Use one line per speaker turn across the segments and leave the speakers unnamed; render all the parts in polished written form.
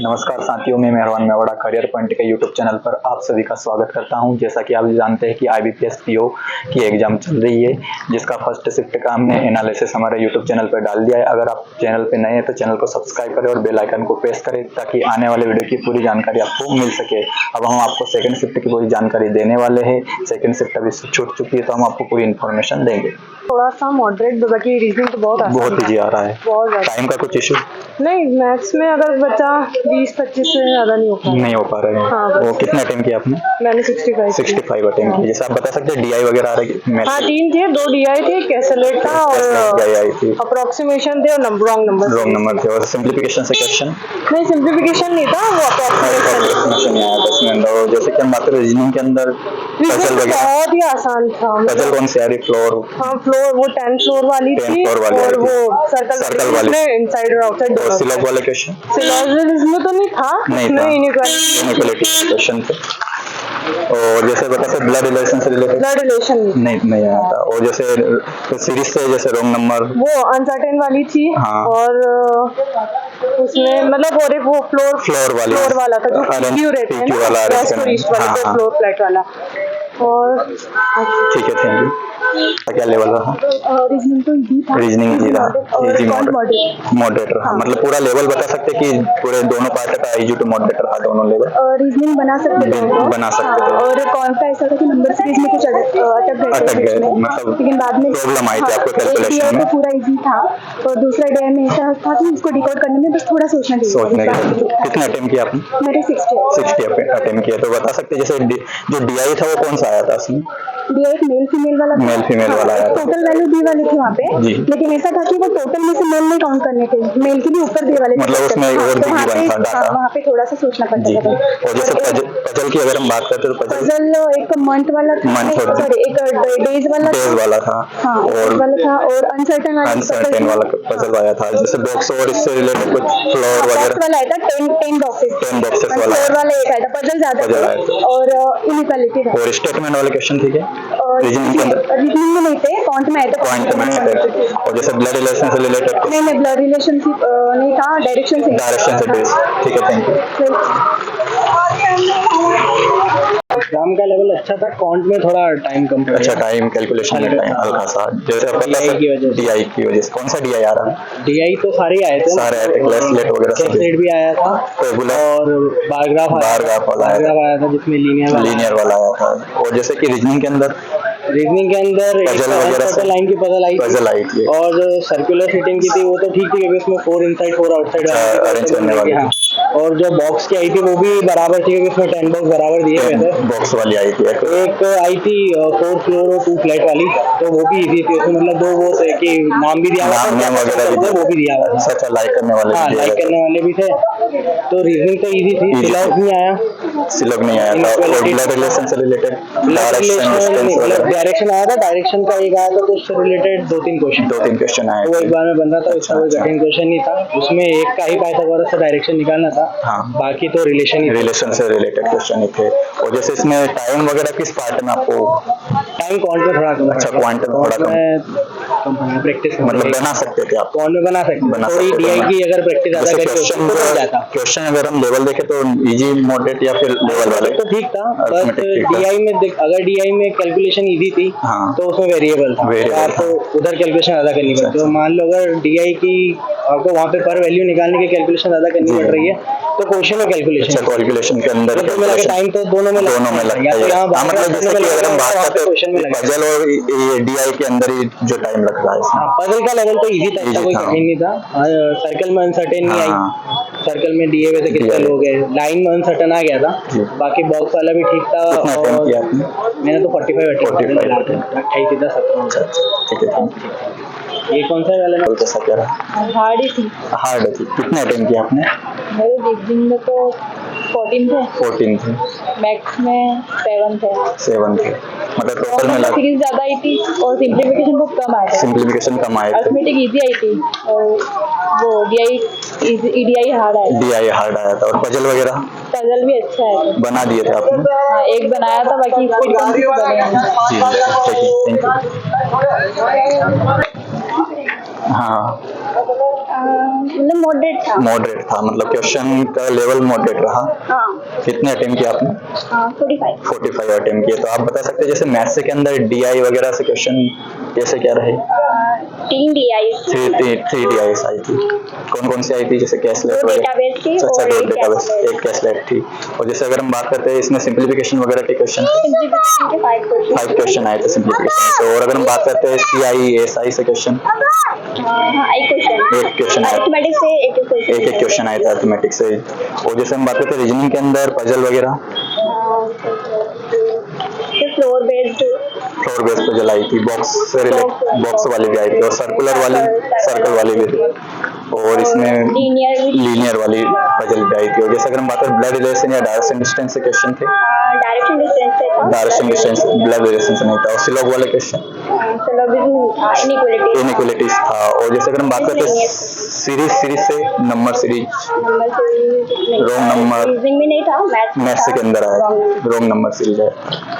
नमस्कार साथियों, मैं मेहरबान मेवाड़ा करियर पॉइंट के यूट्यूब चैनल पर आप सभी का स्वागत करता हूं। जैसा कि आप जानते हैं कि IBPS PO की एग्ज़ाम चल रही है, जिसका फर्स्ट शिफ्ट का हमने एनालिसिस हमारे यूट्यूब चैनल पर डाल दिया है। अगर आप चैनल पर नए हैं तो चैनल को सब्सक्राइब करें और बेल आइकन को प्रेस करें ताकि आने वाले वीडियो की पूरी जानकारी आपको मिल सके। अब हम आपको सेकेंड शिफ्ट की पूरी जानकारी देने वाले हैं। सेकेंड शिफ्ट अभी छूट चुकी है तो हम आपको पूरी इन्फॉर्मेशन देंगे।
थोड़ा सा मॉडरेट, बाकी रीजनिंग तो बहुत
ईजी आ रहा है। टाइम का कुछ इशू
नहीं, मैथ्स में अगर बच्चा 20-25 से ज़्यादा नहीं हो पा रहे हैं।
हाँ, वो कितना अटेम्प्ट किया आपने?
मैंने 65
अटेम्प्ट किया। जैसे आप बता सकते हैं DI वगैरह आ रही है?
हाँ, 3 थे, 2 DI थे, कैसलेट था और अप्रोक्सीमेशन थे और रॉन्ग नंबर
थे। और सिंप्लीफिकेशन से क्वेश्चन
नहीं, सिंप्लीफिकेशन नहीं था, वो अप्रोक्सीमेशन
नहीं आया 10 में। और जैसे कि हम बात करें रीजनिंग के अंदर पजल वगैरह,
बहुत ही आसान था।
पजल कौन सी आ रही? फ्लोर,
हाँ, फ्लोर वो 10 फ्लोर वाली थी और वो सर्कल वाली इनसाइड और आउटसाइड।
और सिलॉग वाले क्वेश्चन
सिलॉजिज्म तो नहीं था, नहीं
इनइक्वालिटी क्वेश्चन थे। और जैसे बता सकते ब्लड रिलेशन से रिलेटेड नहीं आया था। और जैसे सीरीज से जैसे रॉन्ग नंबर
वो अनसर्टेन वाली थी। हाँ। और उसमें मतलब और एक वो फ्लोर वाला था जो PQ रहते हैं ना, वेस्ट और ईस्ट वाला, तो फ्लोर फ्लैट वाला। और
ठीक है, थैंक यू। क्या लेवल रहा?
रीजनिंग तो इजी था,
इजी मॉडरेटर। हाँ, मतलब पूरा लेवल बता सकते कि पूरे दोनों पार्ट का इजी टू मॉडरेटर था, दोनों लेवल
रीजनिंग बना सकते थे। और कौन सा ऐसा था कि नंबर सीरीज में कुछ अटक गए, मतलब लेकिन बाद में
प्रॉब्लम आई थी आपको कैलकुलेशन में।
पूरा इजी था और दूसरा डे में ऐसा था कि इसको डिकोड करने में बस थोड़ा सोचना चाहिए।
कितने अटेम्प्ट किया आपने?
मेरे 60
अटेम्प्ट किया। तो बता सकते जैसे जो DI था वो कौन सा आया था उसमें?
DI एक मेल फीमेल वाला आया था। टोटल वैल्यू दी वाली थी वहाँ पे, लेकिन ऐसा था कि वो टोटल में से मेल नहीं काउंट करने थे, मेल के भी ऊपर दी वाले, मतलब उसमें और भी गिवन था डाटा। वहाँ पे थोड़ा सा सोचना पड़ता था।
और जैसे पजल की अगर हम बात करते हैं तो
पजल एक मंथ वाला था, सॉरी एक डेज वाला था। हाँ, और अनसर्टेन वाला
पजल आया था। जैसे बॉक्स और इससे रिलेटेड कुछ फ्लोर वगैरह
वाला आया था। 10 बॉक्सेस वाला एक आया था। पजल ज्यादा और इनइक्वालिटी था।
और स्टेटमेंट वाले क्वेश्चन ठीक है।
रीजनिंग में नहीं थे, पॉइंट में आए थे।
और जैसे ब्लड रिलेशन से रिलेटेड
नहीं, ब्लड रिलेशनशिप नहीं था, डायरेक्शन से बेस्ड।
ठीक है, थैंक यू।
एग्जाम का लेवल अच्छा था, काउंट में थोड़ा टाइम कम था।
अच्छा, टाइम कैलकुलेशन में टाइम हल्का सा। जैसे DI की वजह से कौन सा DI आ रहा है?
DI तो सारे आए थे,
क्लासलेट वगैरह
कैलकुलेट भी आया था और बारग्राफ आया था जिसमें लीनियर
वाला आया था। और जैसे कि रीजनिंग के अंदर
लाइन की पजल आई थी और जो सर्कुलर फिटिंग की थी वो तो ठीक थी क्योंकि उसमें 4 इनसाइड 4 आउटसाइड अरेंज करने वाली। हाँ, और जो बॉक्स की आई थी वो भी बराबर थी क्योंकि उसमें 10 बॉक्स बराबर दिए गए थे।
बॉक्स वाली आई थी।
एक आई थी 4 फ्लोर और 2 फ्लैट वाली, तो वो भी इजी थी। उसमें मतलब 2 वो थे कि नाम भी दिया हुआ था, वो भी दिया हुआ था।
अच्छा, लाइक करने
वाले भी थे। तो रीजनिंग तो इजी थी। सिलॉग नहीं आया था। और ब्लड रिलेशन से रिलेटेड डायरेक्शन आया था। डायरेक्शन का एक आया था, तो उससे रिलेटेड 2-3 क्वेश्चन आए। वो एक बार में बन रहा था, उसका कोई कठिन क्वेश्चन नहीं था। उसमें एक का ही पाइथागोरस से डायरेक्शन निकालना था। हाँ, बाकी तो रिलेशन से रिलेटेड क्वेश्चन ही थे। और जैसे इसमें टाइम वगैरह किस पार्ट में आपको?
टाइम क्वांट में थोड़ा कम।
अच्छा, क्वांट में थोड़ा कम
प्रैक्टिस
मतलब बना सकते थे आप?
क्वांट में बना सकते। थोड़ी DI की अगर प्रैक्टिस ज्यादा करें तो
क्वेश्चन अगर हम लेवल देखें तो इजी, मॉडरेट या फिर लेवल वाले
तो ठीक था। बस DI में अगर DI में कैलकुलेशन इजी थी तो उसमें वेरिएबल था, आपको उधर कैलकुलेशन ज्यादा करनी पड़ती है। तो मान लो अगर DI की आपको वहाँ पे पर वैल्यू निकालने की कैलकुलेशन ज्यादा करनी पड़ रही है तो क्वेश्चन में कैलकुलेशन
के अंदर
टाइम तो दोनों में लगता है।
पजल और DI के अंदर ही जो टाइम लग रहा है।
पजल का लेवल तो इजी था, कोई कठिन नहीं था। सर्कल में अनसर्टेन नहीं आई। सर्कल में DA वैसे कितने लोग हैं, लाइन में अनसर्टेन आ गया था। बाकी बॉक्स वाला भी ठीक था। और मैंने तो 45 28 था 17।
ठीक है,
ये कौन सा वाला
कैसा क्या रहा? हार्ड थी। कितने अटेम्प्ट किया आपने?
मेरे रीजनिंग में तो 14 थे। मैथ्स में 7 थे।
मतलब टोटल में
सीरीज ज्यादा आई थी और सिंप्लीफिकेशन कम आया था। अर्थमेटिक इजी आई थी और वो DI हार्ड आया
था। और पजल वगैरह?
पजल भी अच्छा है,
बना दिए थे आपने?
हाँ, एक बनाया था, बाकी
थैंक यू। हाँ,
मतलब मॉडरेट था
मतलब क्वेश्चन का लेवल मॉडरेट रहा।
हाँ
कितने अटेम्प्ट किए आपने? 45 अटेम्प्ट किए। तो आप बता सकते हैं जैसे मैथ्स के अंदर डीआई वगैरह से क्वेश्चन कैसे क्या रहे?
3 DI
3 DIs आई थी। कौन कौन सी आई थी? जैसे कैशलेट
दो
वगैरह?
डेटाबेस थी
अच्छा,
और
दो
एक
डेटाबेस,
कैशलेट।
एक कैशलेट थी। और जैसे अगर हम बात करते हैं इसमें सिंप्लीफिकेशन वगैरह के क्वेश्चन
सिंप्लीफिकेशन के 5
क्वेश्चन आए थे सिंप्लीफिकेशन से। और अगर हम बात करते हैं CI SI से क्वेश्चन,
हाँ एक क्वेश्चन
आया,
अरिथमेटिक से
एक क्वेश्चन आया था अर्थमेटिक से। और जैसे हम बात करते हैं रीजनिंग के अंदर पजल वगैरह,
फ्लोर बेस्ड
पजल आई थी। बॉक्स से बॉक्स वाली भी आई थी और सर्कल वाली भी थी। और इसमें लीनियर वाली पजल भी आई थी। और जैसे अगर हम बात करें ब्लड रिलेशन या डायरेक्शन डिस्टेंस से क्वेश्चन थे, डायरेक्शन डिस्टेंस ब्लड रिलेशन से नहीं था। और सिलॉग वाले क्वेश्चन इनइक्वालिटीज था। और जैसे अगर हम बात करते हैं सीरीज से number series, wrong number maths के अंदर आया, रोंग नंबर सीरीज है।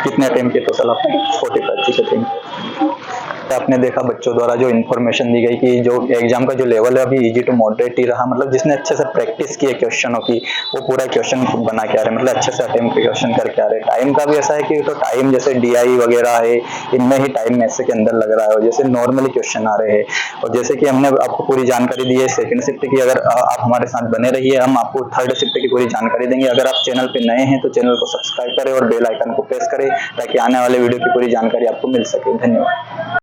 कितने अटेम्प्ट किए टोटल आप? 45 अटेम्प्ट। आपने देखा बच्चों द्वारा जो इन्फॉर्मेशन दी गई कि जो एग्जाम का जो लेवल है अभी इजी टू मॉडरेट ही रहा। मतलब जिसने अच्छे से प्रैक्टिस की है क्वेश्चनों की वो पूरा क्वेश्चन बना के आ रहे, मतलब अच्छे से अटेम्प्ट क्वेश्चन करके आ रहे। टाइम का भी ऐसा है कि तो टाइम जैसे डीआई वगैरह है इनमें ही टाइम मैथ्स के अंदर लग रहा है और जैसे नॉर्मली क्वेश्चन आ रहे हैं। और जैसे कि हमने आपको पूरी जानकारी दी है सेकंड शिफ्ट की, अगर आप हमारे साथ बने रहिए हम आपको थर्ड शिफ्ट की पूरी जानकारी देंगे। अगर आप चैनल पे नए हैं तो चैनल को सब्सक्राइब करें और बेल आइकन को प्रेस करें ताकि आने वाले वीडियो की पूरी जानकारी आपको मिल सके। धन्यवाद।